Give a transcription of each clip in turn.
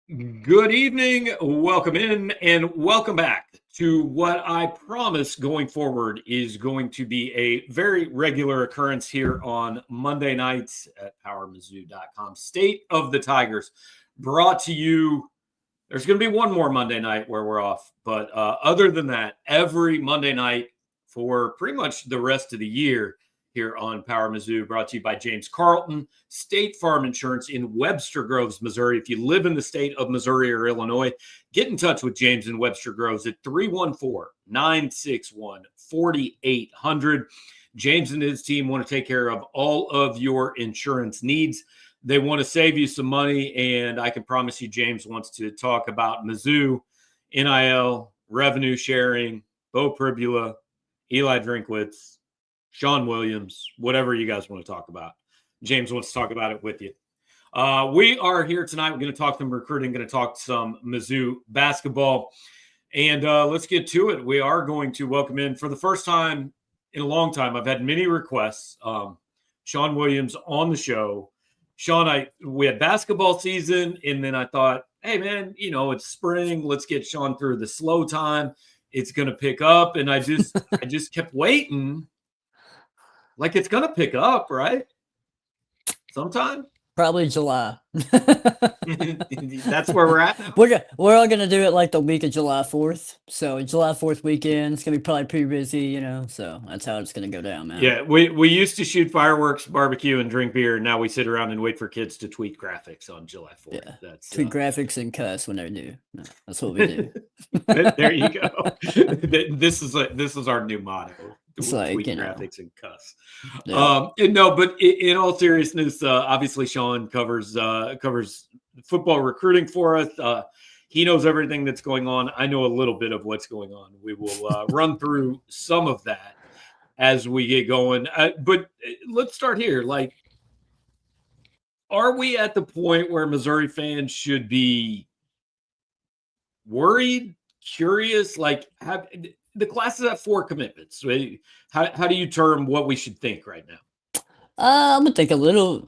Good evening, welcome in, and welcome back to what I promise going forward is going to be a very regular occurrence here on Monday nights at PowerMizzou.com. State of the Tigers, brought to you. There's going to be one more Monday night where we're off, but other than that, every Monday night for pretty much the rest of the year here on Power Mizzou, brought to you by James Carlton, State Farm Insurance in Webster Groves, Missouri. If you live in the state of Missouri or Illinois, get in touch with James in Webster Groves at 314-961-4800. James and his team want to take care of all of your insurance needs. They want to save you some money, and I can promise you James wants to talk about Mizzou, NIL, revenue sharing, Bo Pribula, Eli Drinkwitz, Sean Williams, whatever you guys want to talk about. James wants to talk about it with you. We are here tonight. We're going to talk some recruiting, going to talk some Mizzou basketball, and let's get to it. We are going to welcome in for the first time in a long time. I've had many requests. Sean Williams on the show. Sean, we had basketball season, and then I thought, hey, man, it's spring. Let's get Sean through the slow time. It's going to pick up, and I just kept waiting. Like it's going to pick up, right? Sometime? Probably July. That's where we're at now. We're all gonna do it like the week of July 4th. So July 4th weekend, it's gonna be probably pretty busy, So that's how it's gonna go down, man. Yeah, we used to shoot fireworks, barbecue, and drink beer. Now we sit around and wait for kids to tweet graphics on July 4th. Yeah, that's tweet graphics and cuss when they're new. No, that's what we do. There you go. This is our new motto. It's like, tweet graphics and cuss. Yeah. But in all seriousness, obviously Sean covers football recruiting for us. He knows everything that's going on. I know a little bit of what's going on. We will run through some of that as we get going. But let's start here. Like, are we at the point where Missouri fans should be worried, curious? Like, the classes have 4 commitments. How do you term what we should think right now? I would think a little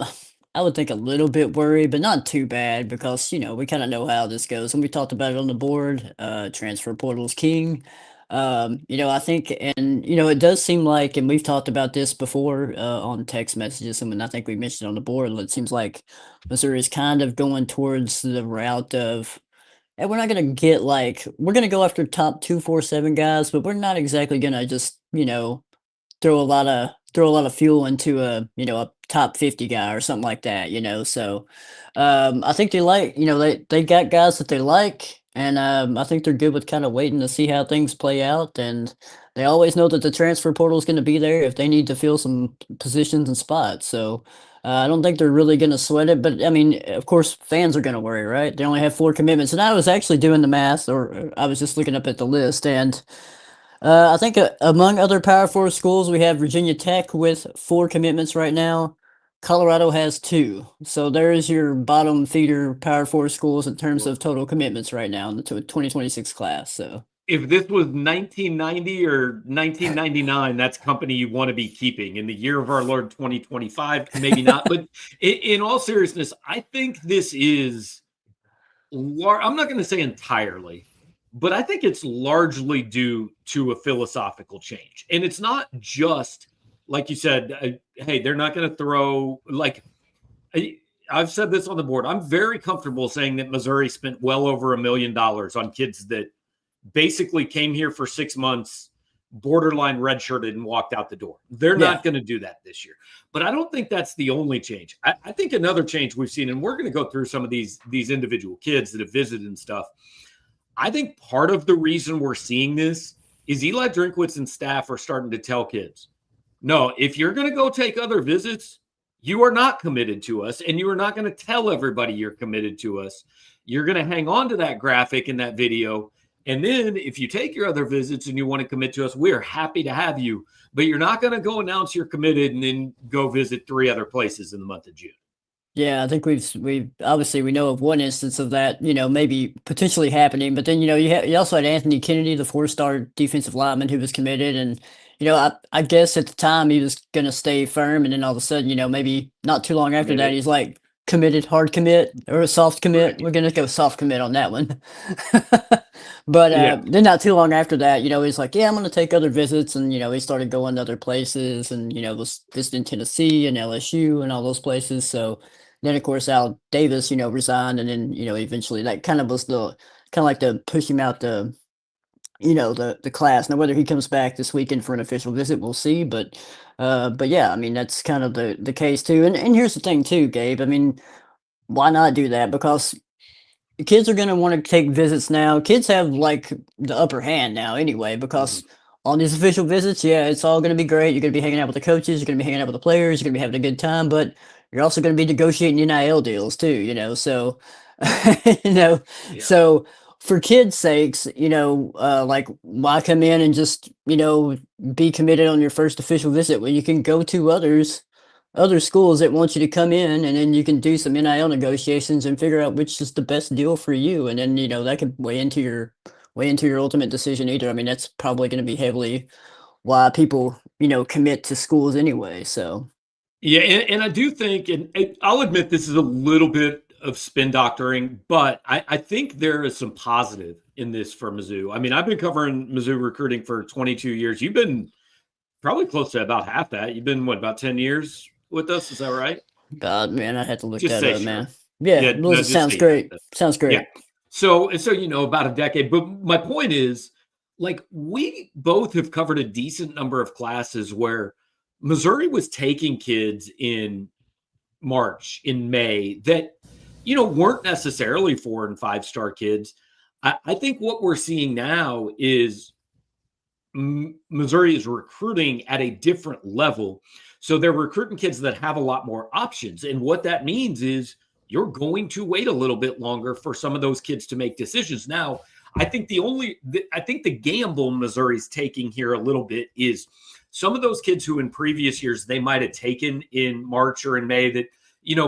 bit worried, but not too bad because, we kind of know how this goes. And we talked about it on the board, transfer portal's king. I think, and, it does seem like, and we've talked about this before on text messages, and I think we mentioned it on the board, it seems like Missouri is kind of going towards the route of, and we're not going to get we're going to go after top 247 guys, but we're not exactly going to just, throw a lot of fuel into a top 50 guy or something like that, So I think they they got guys that they like, and I think they're good with kind of waiting to see how things play out. And they always know that the transfer portal is going to be there if they need to fill some positions and spots. So I don't think they're really going to sweat it, but I mean, of course, fans are going to worry, right? They only have 4 commitments, and I was actually doing the math, or I was just looking up at the list, and I think among other Power 4 schools, we have Virginia Tech with 4 commitments right now. Colorado has 2, so there's your bottom feeder Power 4 schools in terms of total commitments right now in the 2026 class. So if this was 1990 or 1999, that's company you want to be keeping. In the year of our Lord 2025, maybe not. But in all seriousness, I think this is I'm not going to say entirely, but I think it's largely due to a philosophical change. And it's not just, like you said, hey, they're not going to throw, I've said this on the board. I'm very comfortable saying that Missouri spent well over $1 million on kids that basically came here for 6 months, borderline redshirted, and walked out the door. They're not going to do that this year. But I don't think that's the only change. I think another change we've seen, and we're going to go through some of these individual kids that have visited and stuff. I think part of the reason we're seeing this is Eli Drinkwitz and staff are starting to tell kids, no, if you're going to go take other visits, you are not committed to us, and you are not going to tell everybody you're committed to us. You're going to hang on to that graphic and that video. And then if you take your other visits and you want to commit to us, we are happy to have you. But you're not going to go announce you're committed and then go visit 3 other places in the month of June. Yeah, I think we've obviously we know of one instance of that, maybe potentially happening. But then, you also had Anthony Kennedy, the 4-star defensive lineman who was committed, and I guess at the time he was going to stay firm, and then all of a sudden, maybe not too long after that, he's like, committed, hard commit, or a soft commit. Right. We're gonna go soft commit on that one. But Yeah. then not too long after that, he's like, "Yeah, I'm gonna take other visits," and he started going to other places, and was visiting Tennessee and LSU and all those places. So then, of course, Al Davis, resigned, and then eventually that kind of was the kind of like to push him out the class. Now, whether he comes back this weekend for an official visit, we'll see. But yeah, I mean that's kind of the case too. And here's the thing too, Gabe. I mean, why not do that? Because kids are gonna wanna take visits now. Kids have, like, the upper hand now anyway, Mhm. because on these official visits, yeah, it's all gonna be great. You're gonna be hanging out with the coaches, you're gonna be hanging out with the players, you're gonna be having a good time, but you're also gonna be negotiating NIL deals too, so, you know, Yeah. so for kids' sakes, like, why come in and just, be committed on your first official visit when you can go to other schools that want you to come in, and then you can do some NIL negotiations and figure out which is the best deal for you. And then, that could weigh into your ultimate decision either. I mean, that's probably going to be heavily why people, commit to schools anyway. So Yeah, and I do think, and I'll admit this is a little bit of spin doctoring, but I think there is some positive in this for Mizzou. I mean, I've been covering Mizzou recruiting for 22 years. You've been probably close to about half that. You've been, what, about 10 years with us? Is that right? God, man, I had to look Just that say up, sure. man. Yeah, Yeah, no, Melissa, just sounds say yes. great. Sounds Yeah. great. So, about a decade. But my point is, like, we both have covered a decent number of classes where Missouri was taking kids in March, in May that, weren't necessarily 4 and 5 star kids. I think what we're seeing now is Missouri is recruiting at a different level. So they're recruiting kids that have a lot more options. And what that means is you're going to wait a little bit longer for some of those kids to make decisions. Now, I think the gamble Missouri's taking here a little bit is some of those kids who in previous years they might have taken in March or in May that,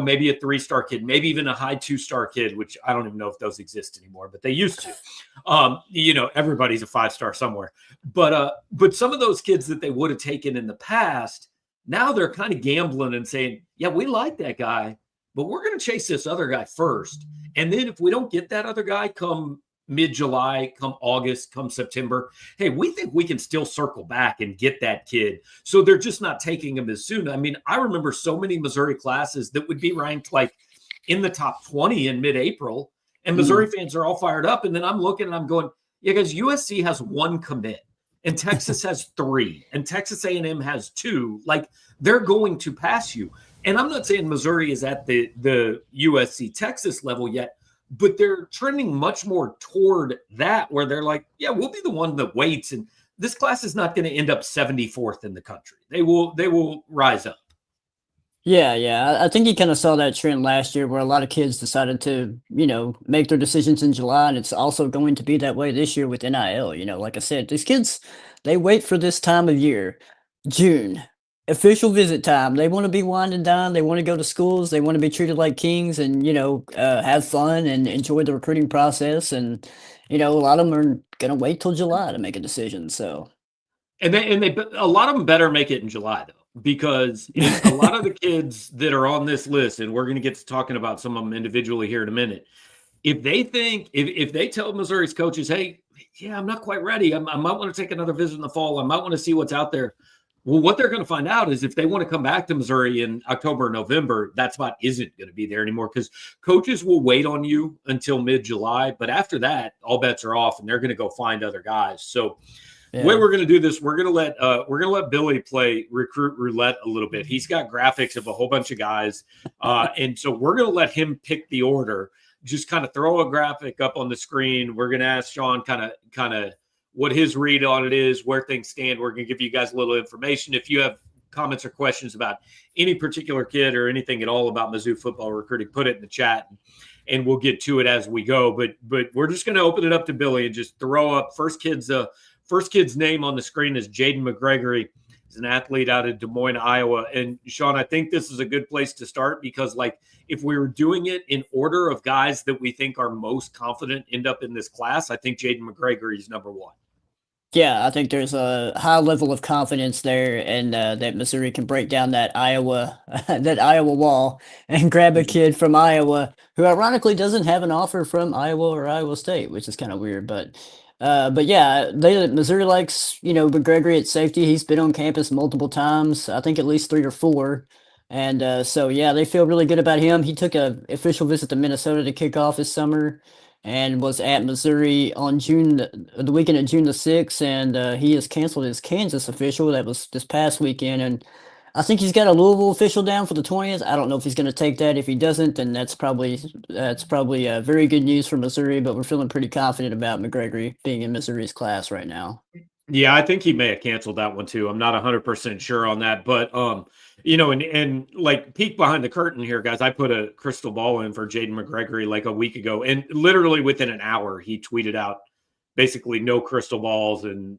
maybe a 3 star kid, maybe even a high 2 star kid, which I don't even know if those exist anymore, but they used to. Everybody's a 5 star somewhere. But some of those kids that they would have taken in the past, now they're kind of gambling and saying, yeah, we like that guy, but we're going to chase this other guy first. And then if we don't get that other guy come mid-July, come August, come September, hey, we think we can still circle back and get that kid. So they're just not taking him as soon. I mean, I remember so many Missouri classes that would be ranked like in the top 20 in mid-April, and Missouri Mm. fans are all fired up. And then I'm looking and I'm going, yeah, because USC has 1 commit and Texas has 3 and Texas A&M has 2. Like, they're going to pass you. And I'm not saying Missouri is at the USC Texas level yet, but they're trending much more toward that, where they're like, yeah, we'll be the one that waits. And this class is not going to end up 74th in the country. They will rise up. Yeah, yeah. I think you kind of saw that trend last year where a lot of kids decided to, make their decisions in July. And it's also going to be that way this year with NIL. Like I said, these kids, they wait for this time of year, June, official visit time. They want to be winding down. They want to go to schools. They want to be treated like kings and, have fun and enjoy the recruiting process. And, a lot of them are going to wait till July to make a decision. So, And a lot of them better make it in July though, because a lot of the kids that are on this list, and we're going to get to talking about some of them individually here in a minute. If they tell Missouri's coaches, hey, yeah, I'm not quite ready. I might want to take another visit in the fall. I might want to see what's out there. Well, what they're going to find out is if they want to come back to Missouri in October or November, that spot isn't going to be there anymore because coaches will wait on you until mid-July. But after that, all bets are off, and they're going to go find other guys. So the way yeah. we're going to do this, we're going to let Billy play recruit roulette a little bit. He's got graphics of a whole bunch of guys, and so we're going to let him pick the order. Just kind of throw a graphic up on the screen. We're going to ask Sean kind of what his read on it is, where things stand. We're going to give you guys a little information. If you have comments or questions about any particular kid or anything at all about Mizzou football recruiting, put it in the chat, and we'll get to it as we go. But we're just going to open it up to Billy and just throw up first kid's name on the screen is Jaden McGregory. He's an athlete out of Des Moines, Iowa. And Sean, I think this is a good place to start because, like, if we were doing it in order of guys that we think are most confident end up in this class, I think Jaden McGregory is number 1. Yeah, I think there's a high level of confidence there, and that Missouri can break down that Iowa that Iowa wall and grab a Mhm. kid from Iowa who ironically doesn't have an offer from Iowa or Iowa State, which is kind of weird. But yeah, they Missouri likes Gregory at safety. He's been on campus multiple times, I think at least three or four, and so yeah, they feel really good about him. He took a official visit to Minnesota to kick off his summer and was at Missouri on the weekend of June the 6th, and he has canceled his Kansas official that was this past weekend, and I think he's got a Louisville official down for the 20th. I don't know if he's going to take that. If he doesn't, then that's probably very good news for Missouri. But we're feeling pretty confident about McGregory being in Missouri's class right now. Yeah, I think he may have canceled that one too. I'm not 100% sure on that, but and like peek behind the curtain here, guys. I put a crystal ball in for Jaden McGregory like a week ago, and literally within an hour, he tweeted out basically no crystal balls and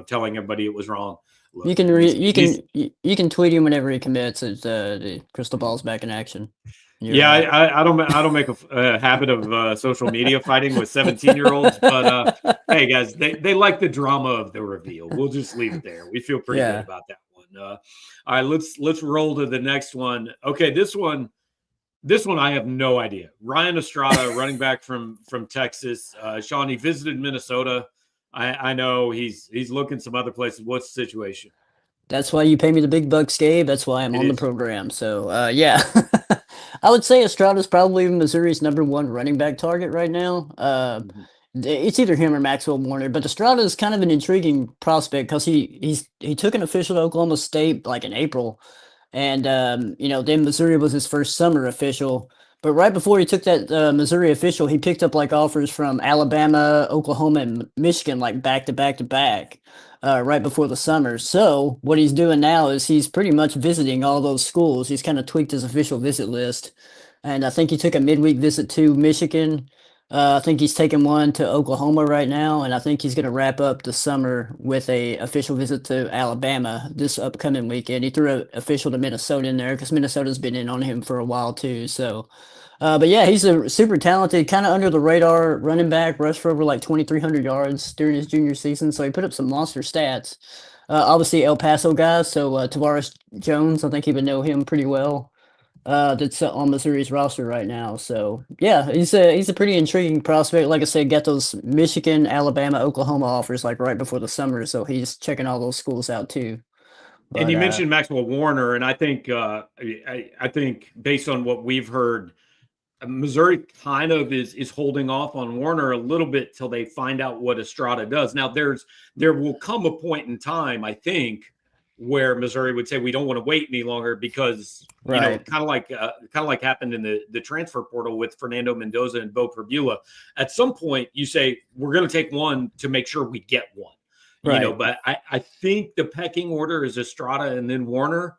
telling everybody it was wrong. You Look, can man, re- these you can tweet him whenever he commits. It's the crystal ball's back in action. You're Yeah, right. I don't make a habit of social media fighting with 17-year-olds, but hey guys, they like the drama of the reveal. We'll just leave it there. We feel pretty good Yeah. about that one. All right, let's roll to the next one. Okay, this one I have no idea. Ryan Estrada, running back from Texas. Sean, he visited Minnesota. I know he's looking some other places. What's the situation? That's why you pay me the big bucks, Gabe. That's why I'm It on the is. program. So, yeah, I would say Estrada's probably Missouri's number one running back target right now. Mhm. It's either him or Maxwell Warner, but Estrada is kind of an intriguing prospect because he took an official to Oklahoma State like in April, and then Missouri was his first summer official. But right before he took that Missouri official, he picked up like offers from Alabama, Oklahoma, and Michigan, like back to back to back, right before the summer. So what he's doing now is he's pretty much visiting all those schools. He's kind of tweaked his official visit list, and I think he took a midweek visit to Michigan. I think he's taking one to Oklahoma right now, and I think he's going to wrap up the summer with a official visit to Alabama this upcoming weekend. He threw an official to Minnesota in there because Minnesota's been in on him for a while too. So, but yeah, he's a super talented, kind of under the radar running back. Rushed for over like 2,300 yards during his junior season, so he put up some monster stats. Obviously, El Paso guy, so Tavares Jones, I think he would know him pretty well. That's on Missouri's roster right now. So yeah, he's a pretty intriguing prospect. Like I said, got those Michigan, Alabama, Oklahoma offers like right before the summer, so he's checking all those schools out too. And But you mentioned Maxwell Warner, and I think I think based on what we've heard, Missouri kind of is holding off on Warner a little bit till they find out what Estrada does. Now, there will come a point in time, I think, where Missouri would say we don't want to wait any longer because right, kind of like happened in the transfer portal with Fernando Mendoza and Bo Perbula. At some point, you say we're going to take one to make sure we get one. right. But I think the pecking order is Estrada and then Warner.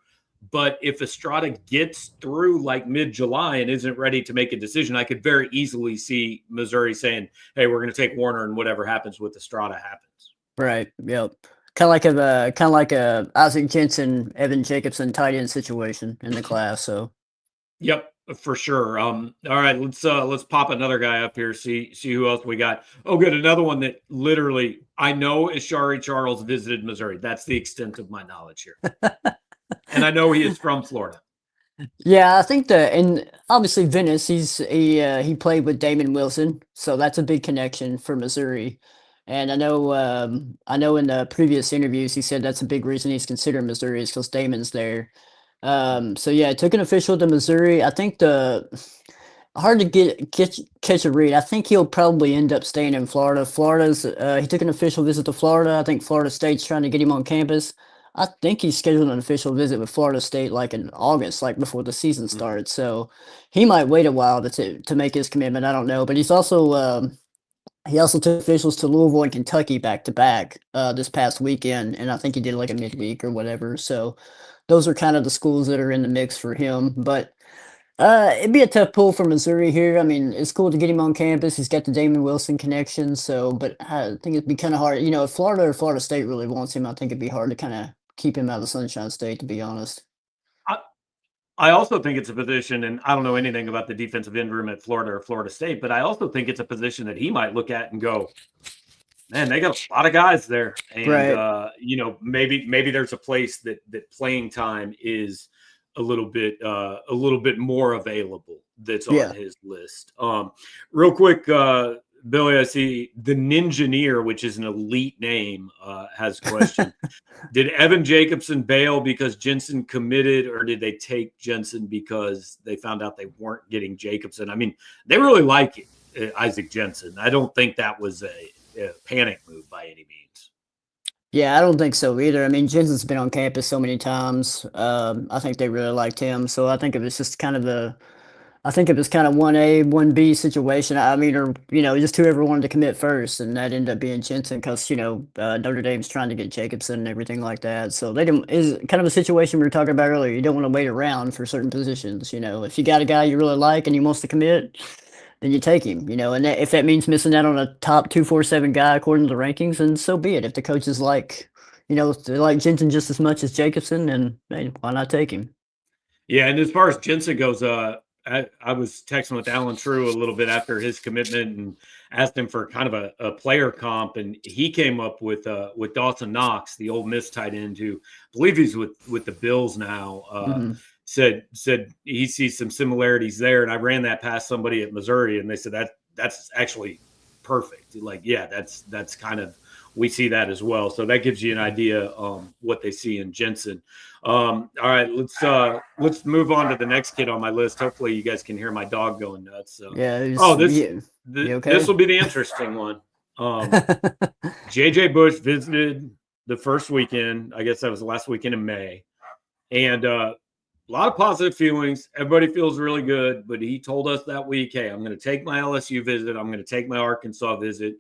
But if Estrada gets through like mid-July and isn't ready to make a decision, I could very easily see Missouri saying, "Hey, we're going to take Warner, and whatever happens with Estrada happens." Right. Yep. Kind of like a Isaac Jensen, Evan Jacobson tight end situation in the class. So Yep, for sure. All right, let's pop another guy up here. See who else we got. Oh, good, another one that literally I know is Shari Charles visited Missouri. That's the extent of my knowledge here, and I know he is from Florida. yeah, I think and obviously Venice. He played with Damon Wilson, so that's a big connection for Missouri. And I know in the previous interviews he said that's a big reason he's considering Missouri is because Damon's there. So yeah, it took an official to Missouri. I think the hard to catch a read. I think he'll probably end up staying in Florida. He took an official visit to Florida. I think Florida State's trying to get him on campus. I think he's scheduled an official visit with Florida State like in August, like before the season Mhm. starts. So he might wait a while to make his commitment. I don't know, but he also took officials to Louisville and Kentucky back to back this past weekend, and I think he did like a midweek or whatever. So those are kind of the schools that are in the mix for him. But it'd be a tough pull for Missouri here. I mean, it's cool to get him on campus. He's got the Damon Wilson connection. So, but I think it'd be kind of hard. If Florida or Florida State really wants him, I think it'd be hard to kind of keep him out of the Sunshine State, to be honest. I, I also think it's a position, and I don't know anything about the defensive end room at Florida or Florida State, but I also think it's a position that he might look at and go, Man, they got a lot of guys there, and Right. maybe there's a place that playing time is a little bit more available that's on Yeah. his list. Real quick, Billy, I see the Ninjaneer, which is an elite name, has a question. Did Evan Jacobson bail because Jensen committed, or did they take Jensen because they found out they weren't getting Jacobson? I mean, they really like Isaac Jensen. I don't think that was a panic move by any means. Yeah, I don't think so either. I mean, Jensen's been on campus so many times. I think they really liked him. So I think it was just kind of I think it was kind of 1A, 1B situation. I mean, or, just whoever wanted to commit first. And that ended up being Jensen because, Notre Dame's trying to get Jacobson and everything like that. So they didn't, is kind of a situation we were talking about earlier. You don't want to wait around for certain positions. If you got a guy you really like and he wants to commit, then you take him, and if that means missing out on a top 247 guy according to the rankings, then so be it. If the coaches like, they like Jensen just as much as Jacobson, then hey, why not take him? Yeah, and as far as Jensen goes, I was texting with Alan True a little bit after his commitment and asked him for kind of a player comp, and he came up with Dawson Knox, the Ole Miss tight end, who I believe he's with the Bills now. Said he sees some similarities there, and I ran that past somebody at Missouri, and they said that's actually perfect. Like, yeah, that's kind of, we see that as well. So that gives you an idea what they see in Jensen. All right, let's move on to the next kid on my list. Hopefully, you guys can hear my dog going nuts. So, Yeah, this you this okay? will be the interesting one. JJ Bush visited the first weekend. I guess that was the last weekend in May, and a lot of positive feelings. Everybody feels really good, but he told us that week, "Hey, I'm going to take my LSU visit. I'm going to take my Arkansas visit.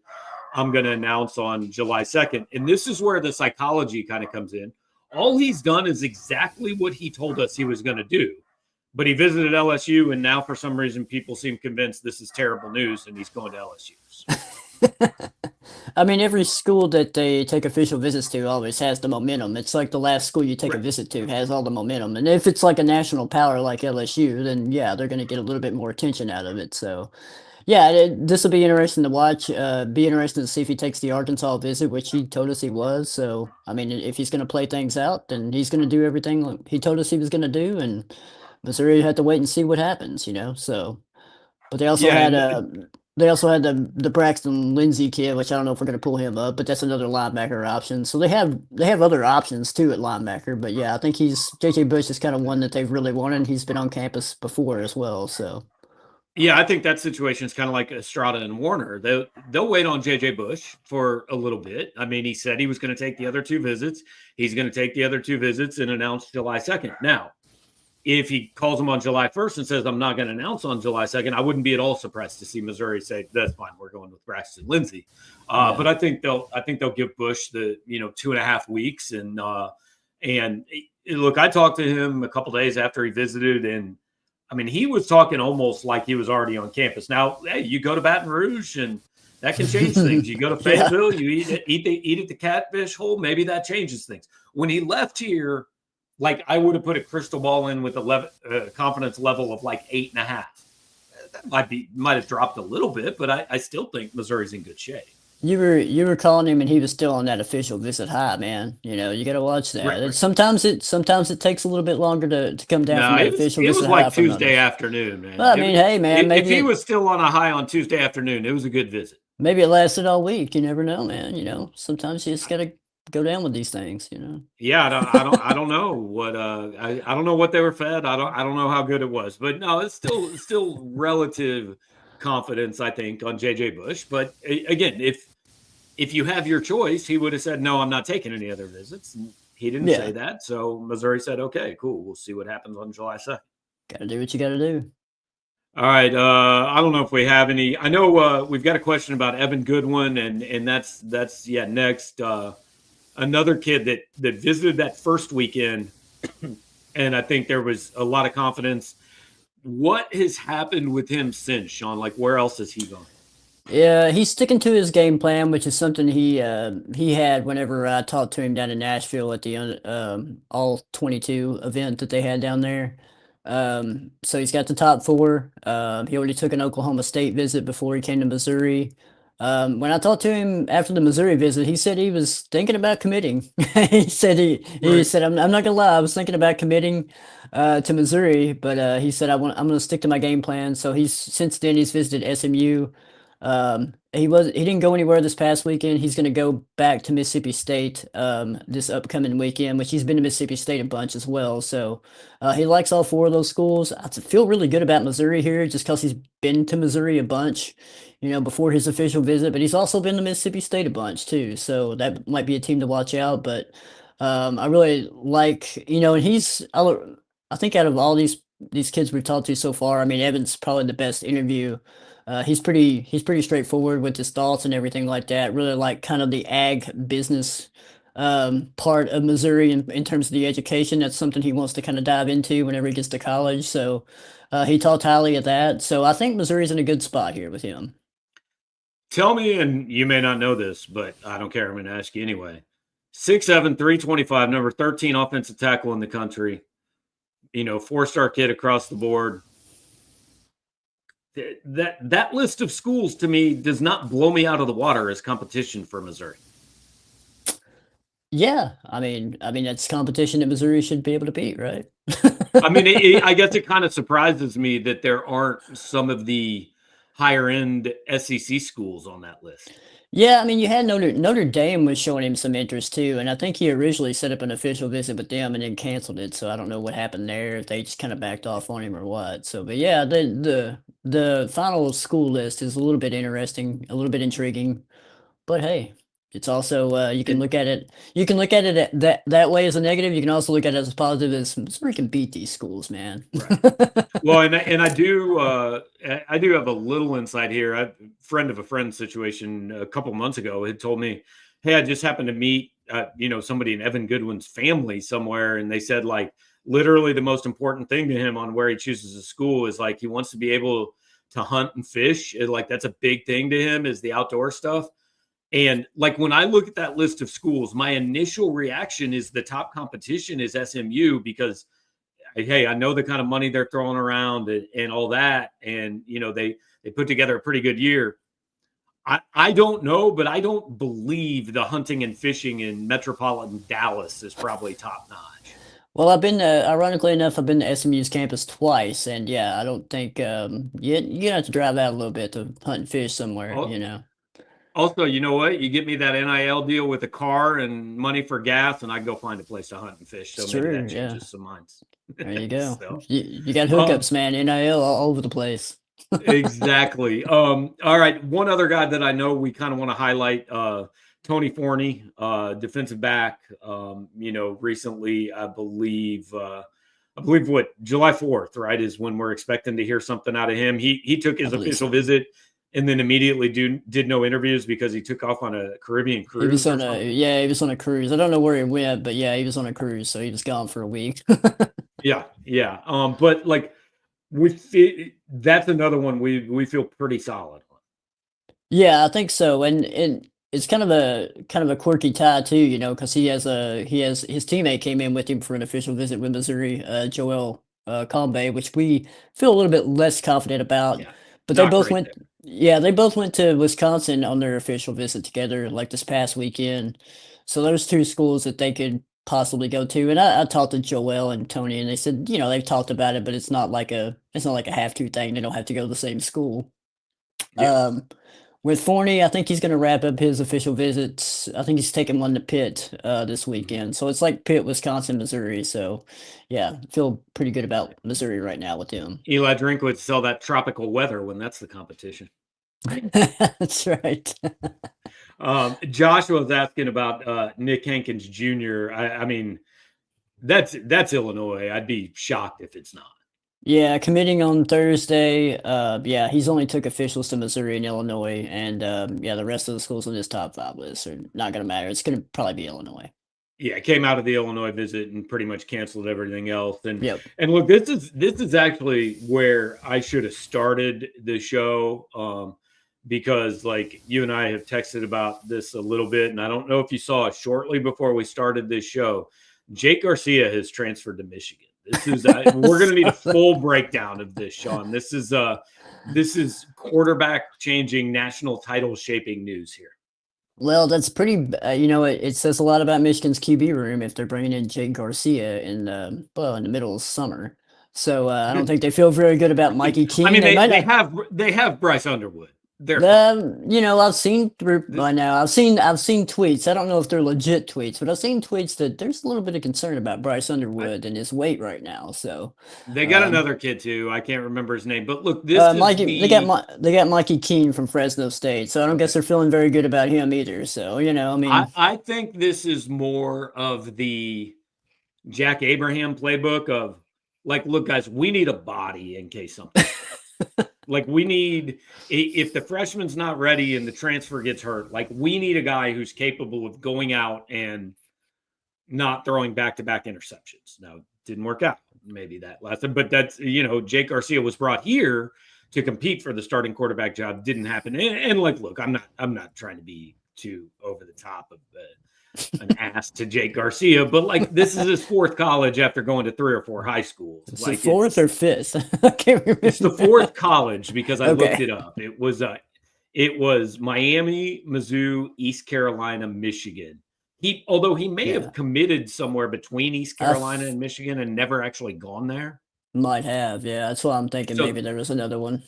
I'm going to announce on July 2nd." And this is where the psychology kind of comes in. All he's done is exactly what he told us he was going to do. But he visited LSU, and now for some reason people seem convinced this is terrible news, and he's going to LSU. So. I mean, every school that they take official visits to always has the momentum. It's like the last school you take a Right. visit to has all the momentum. And if it's like a national power like LSU, then yeah, they're going to get a little bit more attention out of it. So, yeah, this will be interesting to watch. Be interesting to see if he takes the Arkansas visit, which he told us he was. So, I mean, if he's going to play things out, then he's going to do everything like he told us he was going to do. And Missouri had to wait and see what happens, So. But Yeah, and they also had the Braxton Lindsey kid, which I don't know if we're gonna pull him up, but that's another linebacker option. So they have other options too at linebacker. But yeah, I think he's JJ Bush is kind of one that they've really wanted. He's been on campus before as well. So yeah, I think that situation is kind of like Estrada and Warner. They'll wait on JJ Bush for a little bit. I mean, he said he was going to take the other two visits. He's going to take the other two visits and announce July 2nd. Now, if he calls him on July 1st and says, "I'm not going to announce on July 2nd," I wouldn't be at all surprised to see Missouri say, "That's fine, we're going with Braxton Lindsey." yeah. But I think they'll give Bush the 2.5 weeks, and look, I talked to him a couple days after he visited, and I mean, he was talking almost like he was already on campus. Now, hey, you go to Baton Rouge, and that can change things. You go to Yeah. Fayetteville, you eat at the Catfish Hole, maybe that changes things. When he left here, like, I would have put a crystal ball in with a confidence level of like 8.5. That might have dropped a little bit, but I still think Missouri's in good shape. You were calling him and he was still on that official visit high, man. You got to watch Right, that. right. Sometimes it takes a little bit longer to come down from No, that it official was visit high like from Tuesday others. afternoon, man. Well, I mean, hey, man, If maybe he it was still on a high on Tuesday afternoon, it was a good visit. maybe it lasted all week. You never know, man. Sometimes you just got to go down with these things. Yeah, I don't know what I don't know what they were fed. I don't know how good it was, but no, it's still relative confidence, I think, on JJ Bush. But again, if you have your choice, he would have said, "No, I'm not taking any other visits." And he didn't say Yeah, that, so Missouri said, "Okay, cool. We'll see what happens on July 2nd." got to do what you got to do. All right. I don't know if we have any. I know we've got a question about Evan Goodwin, and that's yeah next. Another kid that visited that first weekend, and I think there was a lot of confidence. What has happened with him since, Sean? Like, where else has he gone? Yeah, he's sticking to his game plan, which is something he had whenever I talked to him down in Nashville at the All 22 event that they had down there. So he's got the top four. He already took an Oklahoma State visit before he came to Missouri. When I talked to him after the Missouri visit, he said he was thinking about committing. He Right. said I'm not gonna lie, I was thinking about committing to Missouri, but he said I'm gonna stick to my game plan. So he's since then he's visited SMU. He didn't go anywhere this past weekend. He's gonna go back to Mississippi State this upcoming weekend, which he's been to Mississippi State a bunch as well. So he likes all four of those schools. Feel really good about Missouri here just because he's been to Missouri a bunch, before his official visit, but he's also been to Mississippi State a bunch too. So that might be a team to watch out. But I really like, and I think out of all these kids we've talked to so far, I mean, Evan's probably the best interview. He's pretty straightforward with his thoughts and everything like that. Really like kind of the ag business part of Missouri in terms of the education. That's something he wants to kind of dive into whenever he gets to college. So he talked highly of that. So I think Missouri's in a good spot here with him. Tell me, and you may not know this, but I don't care. I'm going to ask you anyway. 6'7", 325, number 13 offensive tackle in the country. Four-star kid across the board. That list of schools to me does not blow me out of the water as competition for Missouri. Yeah, I mean that's competition that Missouri should be able to beat, right? I mean, I guess it kind of surprises me that there aren't some of the higher end SEC schools on that list. Yeah, I mean you had Notre Dame was showing him some interest too, and I think he originally set up an official visit with them and then canceled it. So I don't know what happened there, if they just kind of backed off on him or what. So, but yeah, the final school list is a little bit interesting, a little bit intriguing. But hey, it's also you can look at it that way as a negative. You can also look at it as a positive as Missouri can beat these schools, man. Right. Well, and I do have a little insight here. A friend of a friend situation a couple months ago had told me, "Hey, I just happened to meet somebody in Evan Goodwin's family somewhere, and they said like literally the most important thing to him on where he chooses a school is like he wants to be able to hunt and fish. Like that's a big thing to him is the outdoor stuff." And like when I look at that list of schools, my initial reaction is the top competition is SMU because hey, I know the kind of money they're throwing around and all that. And, they put together a pretty good year. I don't know, but I don't believe the hunting and fishing in metropolitan Dallas is probably top notch. Well, ironically enough, I've been to SMU's campus twice, and yeah, I don't think you have to drive out a little bit to hunt and fish somewhere, Al- Also, you know what? You get me that NIL deal with a car and money for gas, and I go find a place to hunt and fish. So It's maybe true, that yeah. changes some minds. There you go. So, You got um, hookups, man. NIL all over the place. Exactly. All right. One other guy that I know we kind of want to highlight, Tony Forney, defensive back. Recently, I believe what July 4th, right, is when we're expecting to hear something out of him. He took I his believe official so. visit and then immediately did no interviews because he took off on a Caribbean He was cruise or on a something. yeah, he was on a cruise. I don't know where he went, but yeah, he was on a cruise, so he was gone for a week. Yeah, yeah. But like that's another one we feel pretty solid on. Yeah, I think so, and it's kind of a quirky tie too, because he has his teammate came in with him for an official visit with Missouri, Joel Combe, which we feel a little bit less confident about. Yeah, But not great there. they both went to Wisconsin on their official visit together, like this past weekend. So there's two schools that they could possibly go to. And I talked to Joel and Tony, and they said, they've talked about it, but it's not like a have to thing. They don't have to go to the same school. Yeah. With Forney, I think he's going to wrap up his official visits. I think he's taking one to Pitt this weekend. So it's like Pitt, Wisconsin, Missouri. So yeah, feel pretty good about Missouri right now with him. Eli Drink would sell that tropical weather when that's the competition. That's right. Joshua was asking about Nick Hankins Jr. I mean, that's Illinois. I'd be shocked if it's not. Yeah, committing on Thursday. Yeah, he's only took officials to Missouri and Illinois, and yeah, the rest of the schools on his top five list are not going to matter. It's going to probably be Illinois. Yeah, came out of the Illinois visit and pretty much canceled everything else. And Yep. and look, this is actually where I should have started the show. Because like you and I have texted about this a little bit, and I don't know if you saw it shortly before we started this show. Jake Garcia has transferred to Michigan. This is we're going to need a full breakdown of this, Sean. This is quarterback changing, national title shaping news here. Well, that's pretty. It says a lot about Michigan's QB room if they're bringing in Jake Garcia in the middle of summer. So I don't think they feel very good about Mikey I Keene. mean, They might not. they have Bryce Underwood. They're fine. I've seen by now. I've seen tweets. I don't know if they're legit tweets, but I've seen tweets that there's a little bit of concern about Bryce Underwood and his weight right now. So, They got another kid too. I can't remember his name, but look, Mikey, they got Mikey Keene from Fresno State. So I don't guess they're feeling very good about him either. So I mean, I think this is more of the Jack Abraham playbook of like, look, guys, we need a body in case something. Like we need, if the freshman's not ready and the transfer gets hurt, like we need a guy who's capable of going out and not throwing back-to-back interceptions. Now, didn't work out. Maybe that lasted, but that's, Jake Garcia was brought here to compete for the starting quarterback job. Didn't happen. And like, look, I'm not trying to be too over the top of an ass to Jake Garcia, but like this is his fourth college after going to 3 or 4 high schools. it's like the fourth or fifth. I can't remember. It's the fourth college because I Okay. looked it up. It was Miami, Mizzou, East Carolina, Michigan. Although he may have committed somewhere between East Carolina and Michigan and never actually gone there. Might have, yeah. That's why I'm thinking maybe there was another one.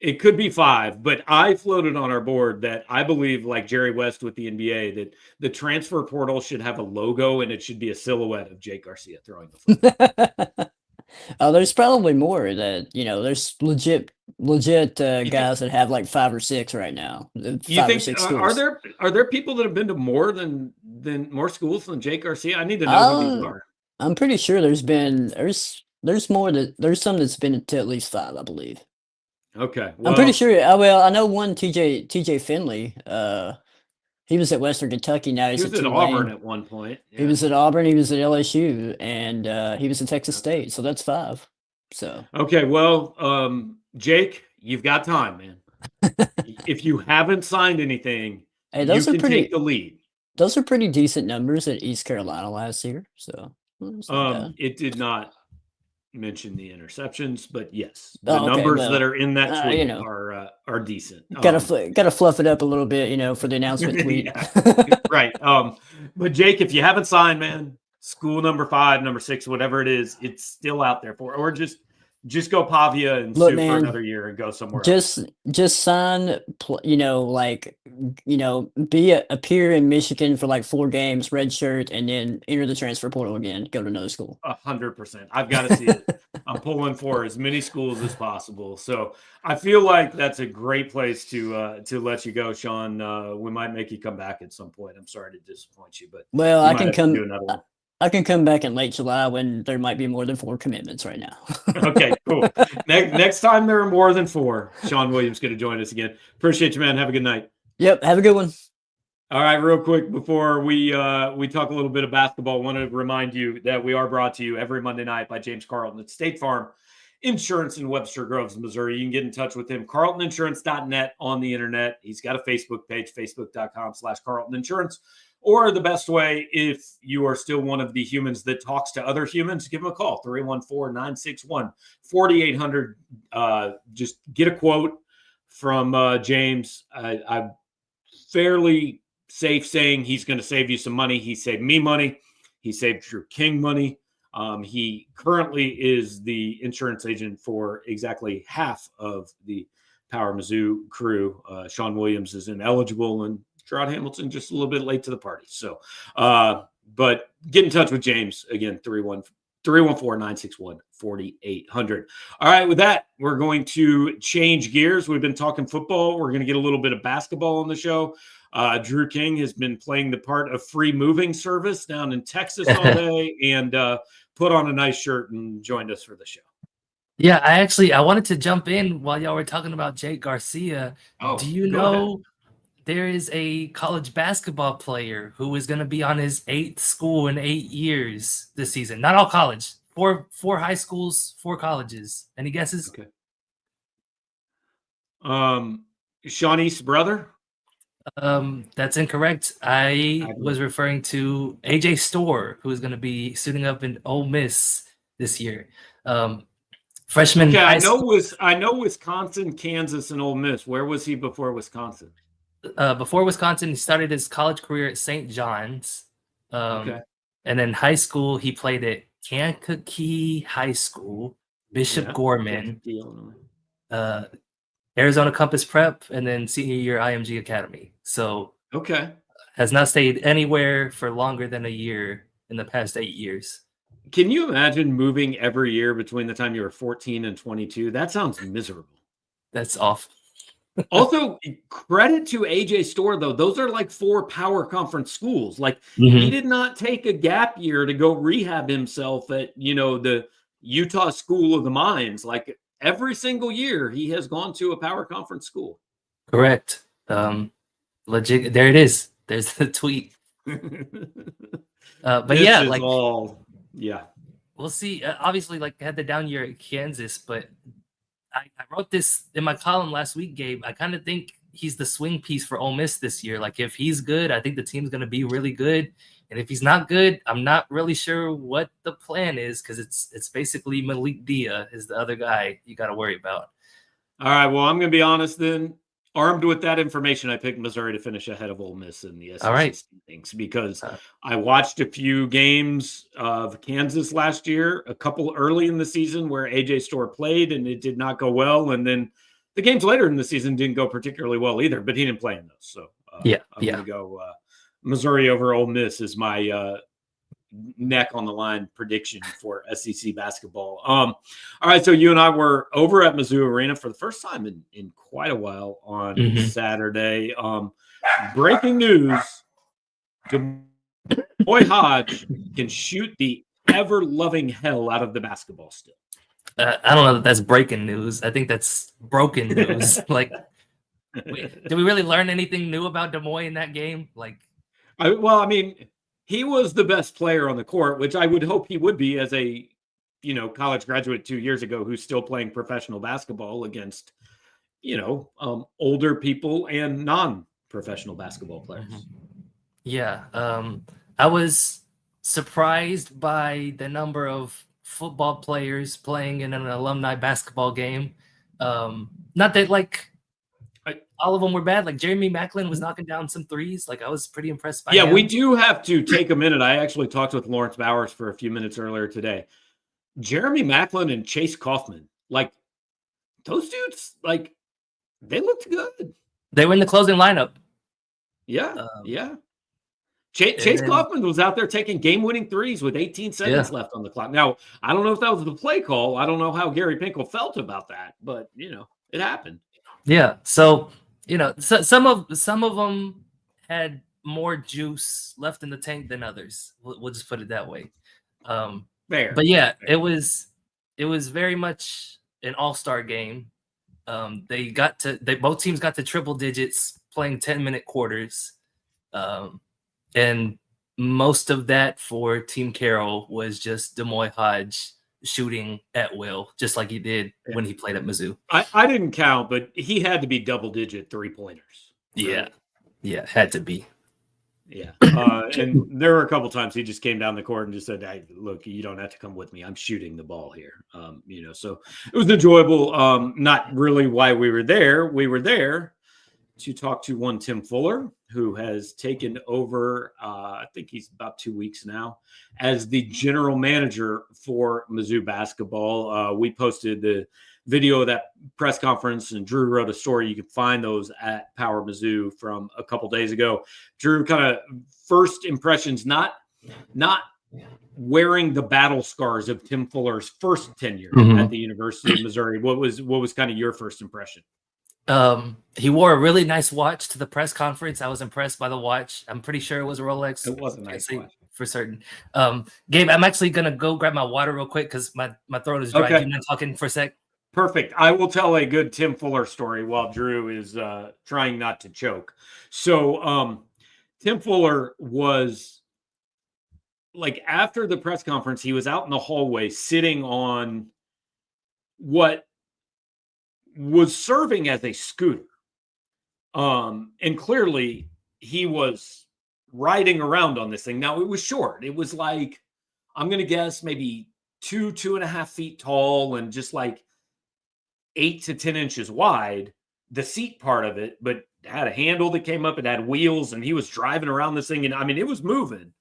It could be 5, but I floated on our board that I believe, like Jerry West with the NBA, that the transfer portal should have a logo and it should be a silhouette of Jake Garcia throwing the football. Oh, there's probably more that, there's legit guys that have like 5 or 6 right now. You 5 or think 6 schools. are there people that have been to more schools than Jake Garcia? I need to know who these are. I'm pretty sure there's some that's been to at least 5, I believe. Okay, well, I'm pretty sure. Well, I know one TJ Finley. He was at Western Kentucky. Now he's at Auburn at one point. Yeah. He was at Auburn. He was at LSU, and he was at Texas State. So that's 5. So okay, well, Jake, you've got time, man. If you haven't signed anything, hey, those you are can take the lead. Those are pretty decent numbers at East Carolina last year. So it did not mention the interceptions, but yes, the numbers that are in that tweet are decent. Gotta fluff it up a little bit, for the announcement tweet. Right. But Jake, if you haven't signed, man, school number 5, number 6, whatever it is, it's still out there or just go Pavia and sue for another year and go somewhere else. Just sign, appear in Michigan for like 4 games, red shirt, and then enter the transfer portal again. Go to another school. 100%. I've got to see it. I'm pulling for as many schools as possible. So I feel like that's a great place to let you go, Sean. We might make you come back at some point. I'm sorry to disappoint you, but I can come. Do another one. I can come back in late July when there might be more than 4 commitments right now. Okay, cool. Next time there are more than 4, Sean Williams going to join us again. Appreciate you, man. Have a good night. Yep, have a good one. All right, real quick before we talk a little bit of basketball, I want to remind you that we are brought to you every Monday night by James Carlton at State Farm Insurance in Webster Groves, Missouri. You can get in touch with him, carltoninsurance.net on the internet. He's got a Facebook page, facebook.com/carltoninsurance. Or the best way, if you are still one of the humans that talks to other humans, give him a call, 314-961-4800. Just get a quote from James. I'm fairly safe saying he's going to save you some money. He saved me money. He saved your king money. He currently is the insurance agent for exactly half of the Power Mizzou crew. Sean Williams is ineligible and Gerard Hamilton just a little bit late to the party. So, but get in touch with James again, 314-961-4800. All right. With that, we're going to change gears. We've been talking football. We're going to get a little bit of basketball on the show. Drew King has been playing the part of free moving service down in Texas all day and put on a nice shirt and joined us for the show. Yeah, I wanted to jump in while y'all were talking about Jake Garcia. Do you know there is a college basketball player who is going to be on his 8th school in 8 years this season? Not all college, four high schools, 4 colleges. Any guesses? Okay. Shawnee's brother? That's incorrect. I was referring to AJ Storr, who is going to be suiting up in Ole Miss this year. Freshman Okay, high school. I know Wisconsin, Kansas, and Ole Miss. Where was he before Wisconsin? Before Wisconsin, he started his college career at St. John's. Okay. And then high school, he played at Kankakee High School, Bishop Yeah. Gorman, Kentucky, Illinois. Arizona Compass Prep, and then senior year IMG Academy. So Okay. has not stayed anywhere for longer than a year in the past 8 years. Can you imagine moving every year between the time you were 14 and 22? That sounds miserable. That's awful. Also, credit to AJ Storr, though. Those are like 4 power conference schools. Like, he did not take a gap year to go rehab himself at, the Utah School of the Mines. Like, every single year, he has gone to a power conference school. Correct. Legit. There it is. There's the tweet. But This yeah, is like, yeah. we'll see. Obviously, like, had the down year at Kansas, but I wrote this in my column last week, Gabe. I kind of think he's the swing piece for Ole Miss this year. Like, if he's good, I think the team's going to be really good. And if he's not good, I'm not really sure what the plan is, because it's basically Malik Dia is the other guy you got to worry about. All right. Well, I'm going to be honest then. Armed with that information, I picked Missouri to finish ahead of Ole Miss in the SEC standings, because I watched a few games of Kansas last year, a couple early in the season where AJ Storr played, and it did not go well. And then the games later in the season didn't go particularly well either, but he didn't play in those. So I'm going to go Missouri over Ole Miss is my neck on the line prediction for SEC basketball. All right, so you and I were over at Mizzou Arena for the first time in quite a while on Saturday. Breaking news: D'Moy Hodge can shoot the ever-loving hell out of the basketball still. I don't know that that's breaking news. I think that's broken news. Like, did we really learn anything new about D'Moy in that game? Like, he was the best player on the court, which I would hope he would be as a, college graduate 2 years ago who's still playing professional basketball against, older people and non-professional basketball players. Yeah. I was surprised by the number of football players playing in an alumni basketball game. Not that, like, all of them were bad. Like, Jeremy Macklin was knocking down some threes. Like, I was pretty impressed by him. We do have to take a minute. I actually talked with Lawrence Bowers for a few minutes earlier today. Jeremy Macklin and Chase Kaufman, like, those dudes, like, they looked good. They were in the closing lineup. Yeah. Chase Kaufman was out there taking game-winning threes with 18 seconds left on the clock. Now, I don't know if that was the play call. I don't know how Gary Pinkel felt about that, but, it happened. Yeah. So, so some of them had more juice left in the tank than others. We'll just put it that way. Fair. But yeah, it was very much an all-star game. Both teams got to triple digits playing 10-minute quarters. And most of that for Team Carroll was just D'Moy Hodge shooting at will, just like he did when he played at Mizzou. I didn't count, but he had to be double-digit three-pointers. Right? Yeah, had to be. Yeah. And there were a couple times he just came down the court and just said, "Hey, look, you don't have to come with me. I'm shooting the ball here." So it was enjoyable. Not really why we were there. We were there to talk to one Tim Fuller, who has taken over, I think he's about 2 weeks now, as the general manager for Mizzou basketball. We posted the video of that press conference, and Drew wrote a story. You can find those at Power Mizzou from a couple days ago. Drew, kind of first impressions, not wearing the battle scars of Tim Fuller's first tenure at the University of Missouri. What was kind of your first impression? He wore a really nice watch to the press conference. I was impressed by the watch. I'm pretty sure it was a Rolex. It was a nice watch. For certain. Gabe, I'm actually gonna go grab my water real quick because my throat is dry. Okay. Do you mind talking for a sec? Perfect. I will tell a good Tim Fuller story while Drew is trying not to choke. So Tim Fuller was, like, after the press conference, he was out in the hallway sitting on what was serving as a scooter. And clearly he was riding around on this thing. Now, it was short. It was like, I'm going to guess maybe 2.5 feet tall and just like 8 to 10 inches wide, the seat part of it, but had a handle that came up and had wheels, and he was driving around this thing. And I mean, it was moving.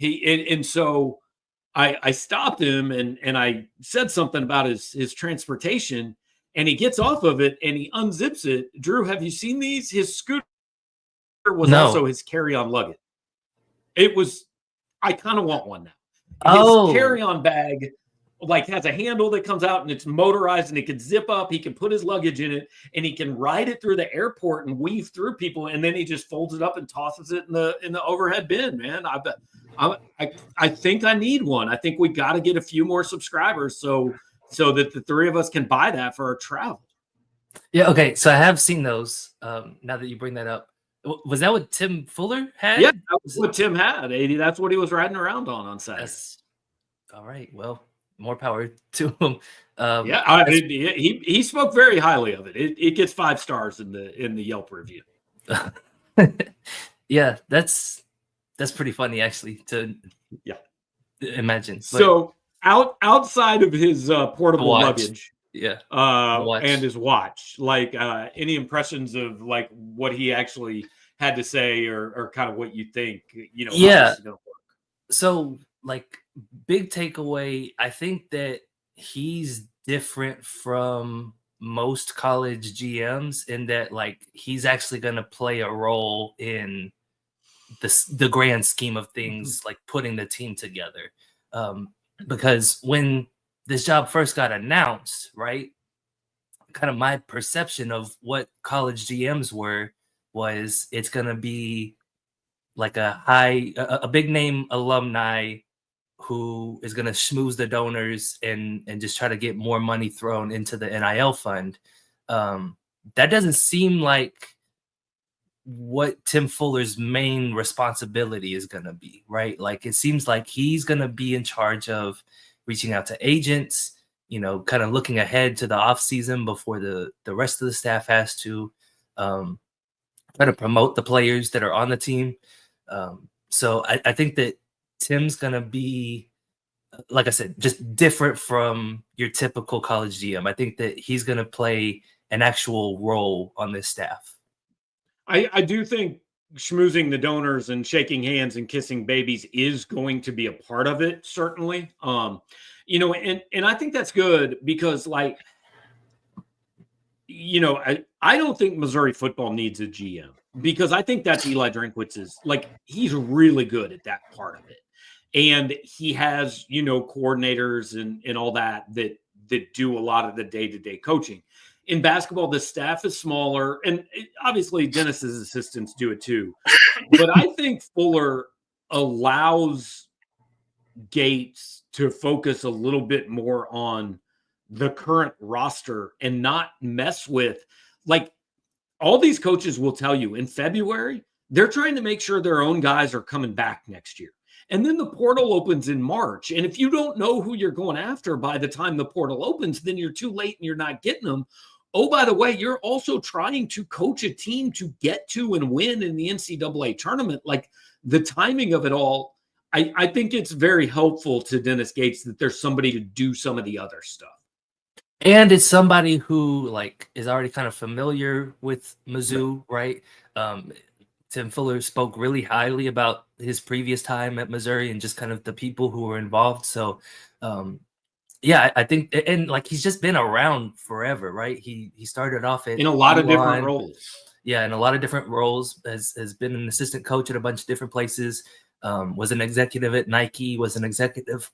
And so I stopped him and I said something about his transportation, and he gets off of it and he unzips it. Drew, have you seen these? His scooter was also his carry-on luggage. I kind of want one now. His carry-on bag like has a handle that comes out and it's motorized and it can zip up. He can put his luggage in it and he can ride it through the airport and weave through people. And then he just folds it up and tosses it in the overhead bin, man. I think I need one. I think we got to get a few more subscribers so that the three of us can buy that for our travel. Yeah. Okay. So I have seen those. Now that you bring that up, was that what Tim Fuller had? Yeah, that was what Tim had. That's what he was riding around on Saturday. All right. Well, more power to him. He spoke very highly of it. It gets 5 stars in the Yelp review. Yeah, that's pretty funny actually to imagine. So outside of his portable luggage, and his watch, like any impressions of like what he actually had to say or kind of what you think, how this is gonna work. So like big takeaway, I think that he's different from most college GMs in that like he's actually going to play a role in the grand scheme of things, like putting the team together. Because when this job first got announced, right, kind of my perception of what college GMs was it's going to be like a big name alumni who is going to schmooze the donors and just try to get more money thrown into the NIL fund. That doesn't seem like what Tim Fuller's main responsibility is going to be, right? Like it seems like he's going to be in charge of reaching out to agents, kind of looking ahead to the off season before the rest of the staff has to try to promote the players that are on the team. So I think that Tim's going to be, like I said, just different from your typical college GM. I think that he's going to play an actual role on this staff. I do think schmoozing the donors and shaking hands and kissing babies is going to be a part of it, certainly. And I think that's good because, like, I don't think Missouri football needs a GM because I think that's Eli Drinkwitz's, like, he's really good at that part of it. And he has, coordinators and all that do a lot of the day-to-day coaching. In basketball, the staff is smaller, and obviously Dennis's assistants do it too. But I think Fuller allows Gates to focus a little bit more on the current roster and not mess with, like, all these coaches will tell you in February, they're trying to make sure their own guys are coming back next year. And then the portal opens in March. And if you don't know who you're going after by the time the portal opens, then you're too late and you're not getting them. Oh, by the way, you're also trying to coach a team to get to and win in the NCAA tournament. Like, the timing of it all, I think it's very helpful to Dennis Gates that there's somebody to do some of the other stuff. And it's somebody who, like, is already kind of familiar with Mizzou, right? Tim Fuller spoke really highly about his previous time at Missouri and just kind of the people who were involved. So, I think, and like, he's just been around forever, right? He started off in a lot of different roles. Yeah, in a lot of different roles. Has been an assistant coach at a bunch of different places. Was an executive at Nike. Was an executive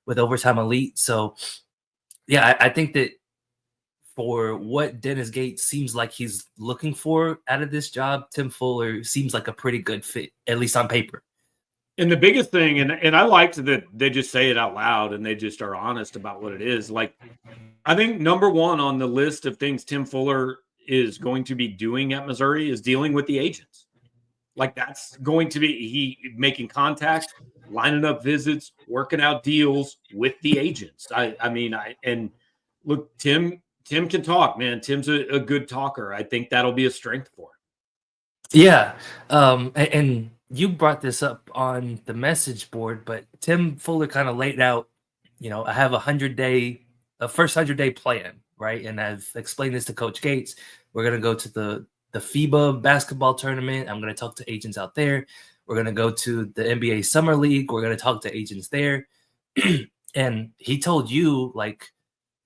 with Overtime Elite. So, yeah, I think that for what Dennis Gates seems like he's looking for out of this job, Tim Fuller seems like a pretty good fit, at least on paper. And the biggest thing, and I liked that they just say it out loud and they just are honest about what it is. Like, I think number one on the list of things Tim Fuller is going to be doing at Missouri is dealing with the agents. Like, that's going to be he making contact, lining up visits, working out deals with the agents. And look, Tim can talk, man. Tim's a good talker. I think that'll be a strength for him. Yeah. And you brought this up on the message board, but Tim Fuller kind of laid out I have a first 100-day plan, right? And I've explained this to Coach Gates. We're going to go to the FIBA basketball tournament. I'm going to talk to agents out there. We're going to go to the NBA Summer League. We're going to talk to agents there. And he told you, like,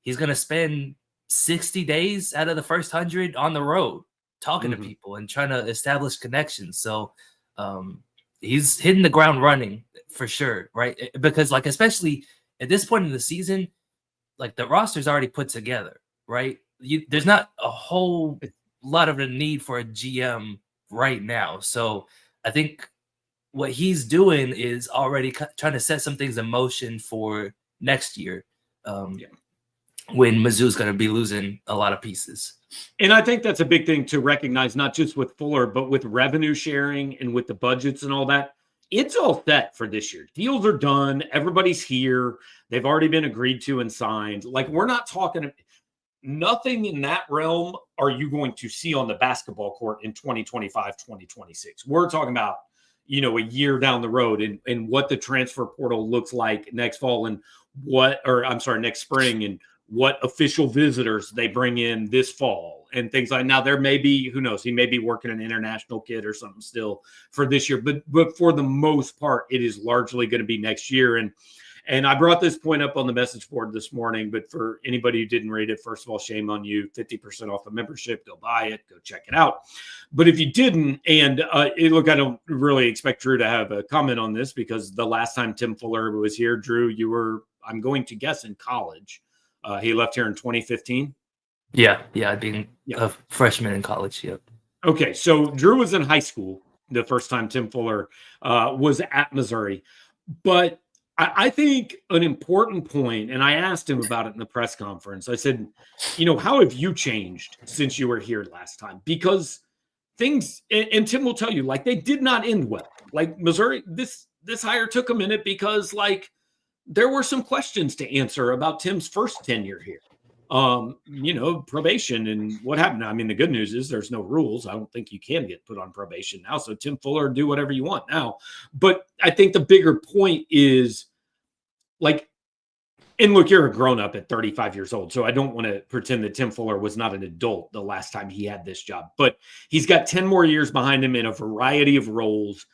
he's going to spend 60 days out of the first 100 on the road talking to people and trying to establish connections. So he's hitting the ground running for sure, right? Because, like, especially at this point in the season, like, the roster's already put together, right? There's not a whole lot of a need for a GM right now. So I think what he's doing is already trying to set some things in motion for next year, when Mizzou's going to be losing a lot of pieces. And I think that's a big thing to recognize, not just with Fuller, but with revenue sharing and with the budgets and all that. It's all set for this year. Deals are done. Everybody's here. They've already been agreed to and signed. Like, we're not talking nothing in that realm are you going to see on the basketball court in 2025, 2026. We're talking about, a year down the road and what the transfer portal looks like next fall and next spring, and what official visitors they bring in this fall and things like. Now, there may be, who knows, he may be working an international kid or something still for this year, but for the most part, it is largely going to be next year. And I brought this point up on the message board this morning, but for anybody who didn't read it, first of all, shame on you. 50% off the membership. Go buy it. Go check it out. But if you didn't, and look, I don't really expect Drew to have a comment on this, because the last time Tim Fuller was here, Drew, you were, I'm going to guess, in college. He left here in 2015. Yeah, being a freshman in college. Yep. Okay, so Drew was in high school the first time Tim Fuller was at Missouri. But I think an important point, and I asked him about it in the press conference. I said, how have you changed since you were here last time? Because things, and Tim will tell you, like, they did not end well. Like, Missouri, this hire took a minute because, like, there were some questions to answer about Tim's first tenure here. Probation and what happened. I mean, the good news is there's no rules. I don't think you can get put on probation now. So Tim Fuller, do whatever you want now. But I think the bigger point is, like, and look, you're a grown up at 35 years old. So I don't want to pretend that Tim Fuller was not an adult the last time he had this job, but he's got 10 more years behind him in a variety of roles.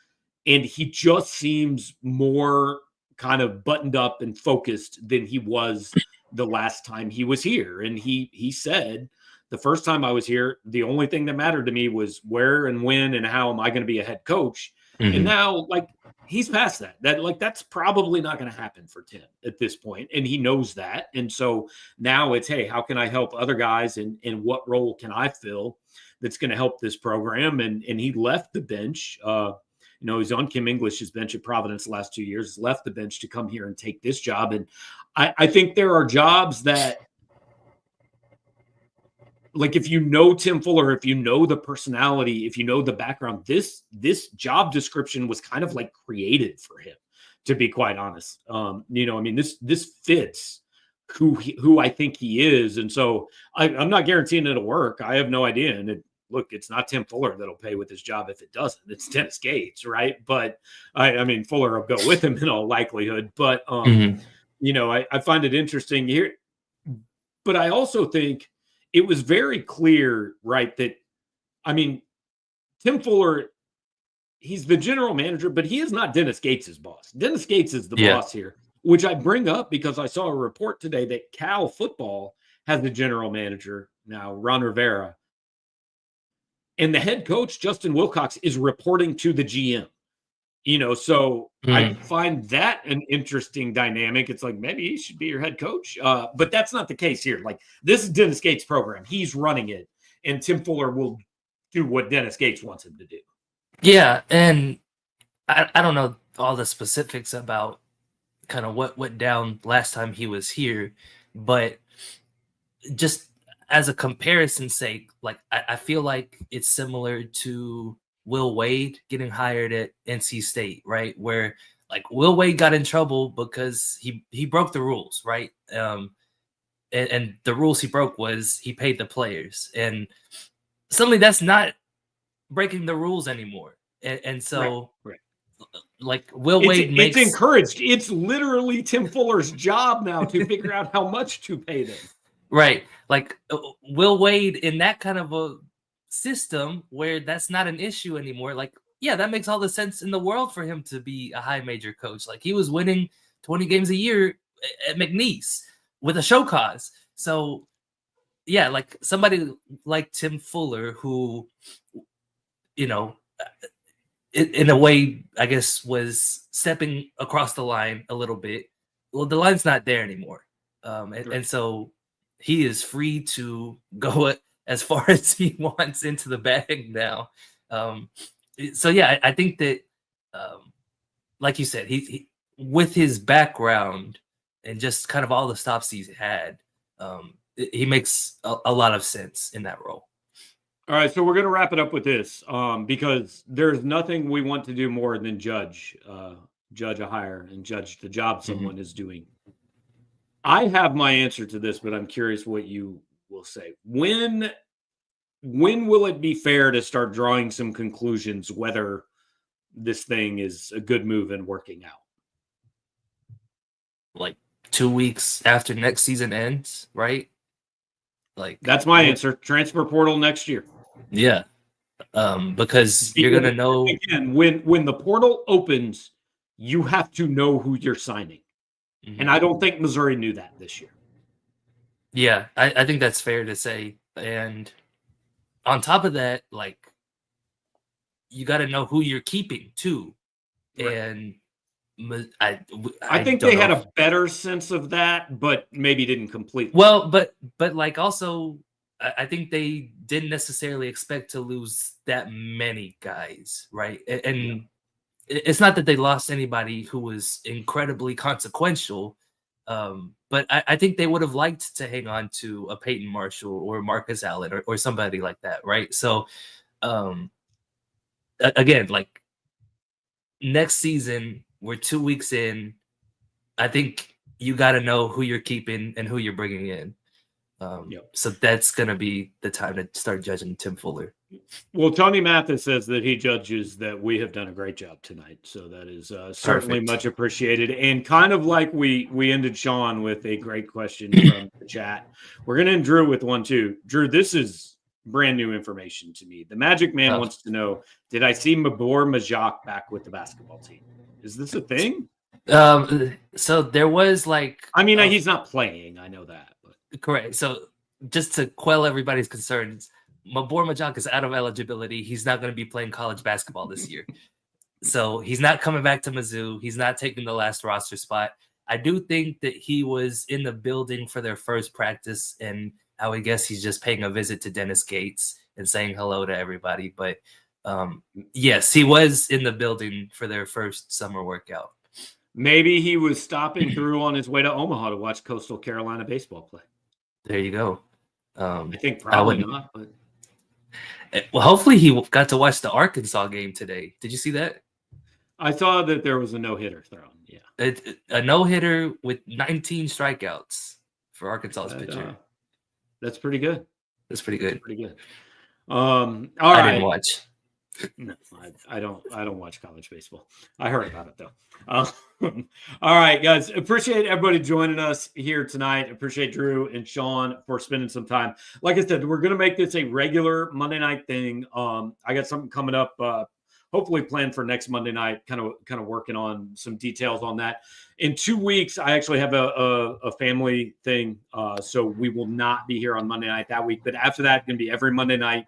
And he just seems more kind of buttoned up and focused than he was the last time he was here. And he said, the first time I was here, the only thing that mattered to me was where and when and how am I going to be a head coach. And now, like, he's past that. That's probably not going to happen for Tim at this point, and he knows that. And so now it's, hey, how can I help other guys, and what role can I fill that's going to help this program? And he left the bench. He's on Kim English's bench at Providence the last 2 years, left the bench to come here and take this job. And I think there are jobs that, like, if you know Tim Fuller, if you know the personality, if you know the background, this job description was kind of like created for him, to be quite honest. This fits who I think he is. And so I'm not guaranteeing it'll work. I have no idea. And look, it's not Tim Fuller that'll pay with his job if it doesn't. It's Dennis Gates, right? But I mean, Fuller will go with him in all likelihood. But I find it interesting here. But I also think it was very clear, right, that, I mean, Tim Fuller, he's the general manager, but he is not Dennis Gates' boss. Dennis Gates is the boss here, which I bring up because I saw a report today that Cal football has the general manager now, Ron Rivera. And the head coach, Justin Wilcox, is reporting to the GM. So I find that an interesting dynamic. It's like, maybe he should be your head coach. But that's not the case here. Like, this is Dennis Gates' program. He's running it. And Tim Fuller will do what Dennis Gates wants him to do. Yeah. And I don't know all the specifics about kind of what went down last time he was here. But just as a comparison's sake, like, I feel like it's similar to Will Wade getting hired at NC State, right? Where, like, Will Wade got in trouble because he broke the rules, right? And the rules he broke was he paid the players, and suddenly that's not breaking the rules anymore. And so right. like Will Wade makes it's encouraged. It's literally Tim Fuller's job now to figure out how much to pay them. Right. Like Will Wade in that kind of a system where that's not an issue anymore. Like, yeah, that makes all the sense in the world for him to be a high major coach. Like he was winning 20 games a year at McNeese with a show cause. So yeah, like somebody like Tim Fuller, who, you know, in a way, I guess, was stepping across the line a little bit. Well, the line's not there anymore. And so he is free to go as far as he wants into the bag now. So yeah, I think that, like you said, he with his background and just kind of all the stops he's had, he makes a lot of sense in that role. All right, so we're going to wrap it up with this because there's nothing we want to do more than judge a hire and judge the job someone is doing. I have my answer to this, but I'm curious what you will say. When will it be fair to start drawing some conclusions whether this thing is a good move and working out? Like 2 weeks after next season ends, right? Like that's my answer. Transfer portal next year. Yeah. Because you're gonna know again when the portal opens, you have to know who you're signing. And I don't think Missouri knew that this year. Yeah, I think that's fair to say. And on top of that, like you got to know who you're keeping too. Right. And I think they had a better sense of that, but maybe didn't completely. Well, but like also, I think they didn't necessarily expect to lose that many guys, right? And it's not that they lost anybody who was incredibly consequential, but I think they would have liked to hang on to a Peyton Marshall or Marcus Allen or somebody like that, right? So, again, like next season, we're 2 weeks in. I think you got to know who you're keeping and who you're bringing in. So that's going to be the time to start judging Tim Fuller. Well, Tony Mathis says that he judges that we have done a great job tonight. So that is certainly much appreciated. And kind of like we ended Sean with a great question from the chat. We're going to end Drew with one too. Drew, this is brand new information to me. The Magic Man wants to know, did I see Mabor Majak back with the basketball team? Is this a thing? So there was like... I mean, he's not playing. I know that. But. Correct. So just to quell everybody's concerns, Mabor Majak is out of eligibility. He's not going to be playing college basketball this year. So he's not coming back to Mizzou. He's not taking the last roster spot. I do think that he was in the building for their first practice, and I would guess he's just paying a visit to Dennis Gates and saying hello to everybody. But yes, he was in the building for their first summer workout. Maybe he was stopping through on his way to Omaha to watch Coastal Carolina baseball play. There you go. I think probably not. But... Well, hopefully he got to watch the Arkansas game today. Did you see that? I saw that there was a no-hitter thrown. Yeah, a no-hitter with 19 strikeouts for Arkansas's pitcher. That's pretty good. That's pretty good. Pretty good. All right. I didn't watch. No, I don't watch college baseball. I heard about it though. All right, guys. Appreciate everybody joining us here tonight. Appreciate Drew and Sean for spending some time. Like I said, we're gonna make this a regular Monday night thing. I got something coming up. Hopefully planned for next Monday night. Kind of working on some details on that. In 2 weeks, I actually have a family thing, so we will not be here on Monday night that week. But after that, going to be every Monday night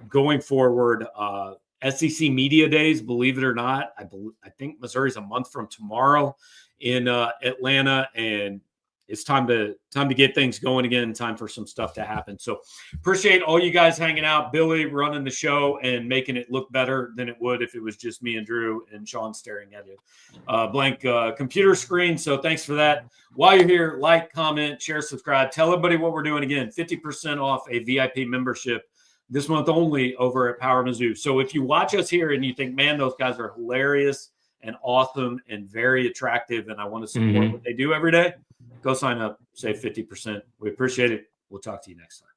going forward. SEC Media Days, believe it or not. I think Missouri's a month from tomorrow in Atlanta, and it's time to get things going again. Time for some stuff to happen. So appreciate all you guys hanging out, Billy running the show and making it look better than it would if it was just me and Drew and Sean staring at a blank computer screen. So thanks for that. While you're here, like, comment, share, subscribe. Tell everybody what we're doing again. 50% off a VIP membership this month only over at Power Mizzou. So if you watch us here and you think, man, those guys are hilarious and awesome and very attractive, and I want to support what they do every day, go sign up, save 50%. We appreciate it. We'll talk to you next time.